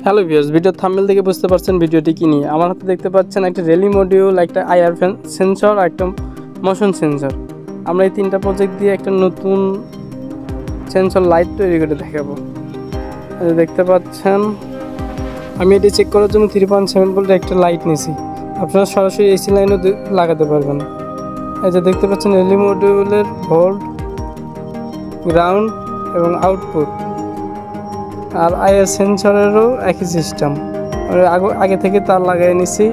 Hello viewers, video thumbnail থেকে বুঝতে পারছেন ভিডিওটি কি নিয়ে। আমার হাতে দেখতে পাচ্ছেন একটা রেলি মডিউল, একটা আইআর সেন্সর আর একটা মোশন সেন্সর। আমরা এই তিনটা প্রজেক্ট দিয়ে একটা নতুন সেন্সর লাইট তৈরি করে দেখাবো। দেখতে পাচ্ছেন আমি এটি চেক করার জন্য 3.7 ভোল্টের একটা লাইট নিয়েছি। আপনারা সরাসরি এসি লাইনও লাগাতে পারবেন। এই যে দেখতে পাচ্ছেন রেলি মডিউলের ভোল্ট, গ্রাউন্ড এবং আউটপুট। আর আইআর সেন্সরেরও একই সিস্টেম। আগে থেকে তার লাগিয়ে নিছি।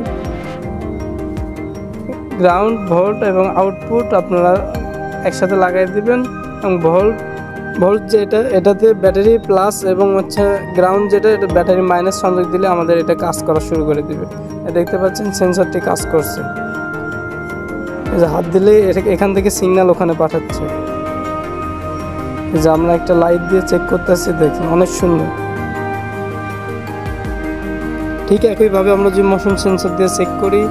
গ্রাউন্ড, ভোল্ট এবং আউটপুট আপনারা একসাথে লাগাই দিবেন। এবং ভোল্ট যেটা, এটাতে ব্যাটারি প্লাস এবং গ্রাউন্ড যেটা, এটা ব্যাটারি মাইনাস সংযোগ দিলে আমাদের এটা কাজ করা শুরু করে দিবে। দেখতে পাচ্ছেন সেন্সরটি কাজ করছে। এই যে হাত দিলে এখান থেকে সিগন্যাল ওখানে পাঠাচ্ছে। এই যে আমরা একটা লাইট দিয়ে চেক করতেছি, দেখুন অনেক সুন্দর। ঠিক একইভাবে আমরা যদি মোশন সেন্সর দিয়ে চেক করি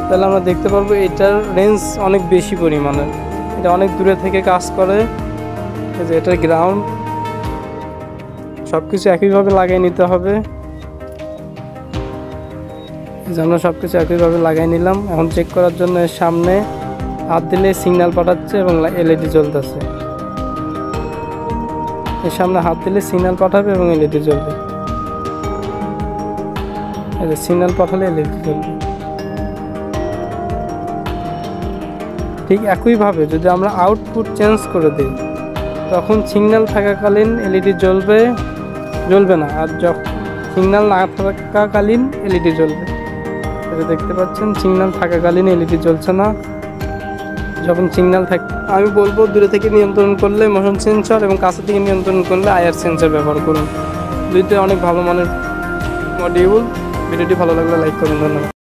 তাহলে আমরা দেখতে পারবো এটার রেঞ্জ অনেক বেশি পরিমাণের, এটা অনেক দূরে থেকে কাজ করে। এই যে এটার গ্রাউন্ড সব কিছু একইভাবে লাগিয়ে নিতে হবে। এই যে আমরা সব কিছু একইভাবে লাগিয়ে নিলাম। এখন চেক করার জন্য এর সামনে হাত দিলে সিগন্যাল পাঠাচ্ছে এবং এলইডি জ্বলতেছে। এর সামনে হাত দিলে সিগন্যাল পাঠাবে এবং এলইডি জ্বলবে। সিগন্যাল পাঠালে এলইডি জ্বলবে। ঠিক একইভাবে যদি আমরা আউটপুট চেঞ্জ করে দিই তখন সিগন্যাল থাকাকালীন এলইডি জ্বলবে না, আর যখন সিগন্যাল না থাকাকালীন এলইডি জ্বলবে। এটা দেখতে পাচ্ছেন সিগন্যাল থাকাকালীন এলইডি জ্বলছে না, যখন সিগন্যাল আমি বলবো দূরে থেকে নিয়ন্ত্রণ করলে মোশন সেন্সর এবং কাছে থেকে নিয়ন্ত্রণ করলে আইআর সেন্সর ব্যবহার করুন। দুইটাই অনেক ভালো মানের মডিউল। ভিডিওটি ভালো লাগলে লাইক করুন। ধন্যবাদ।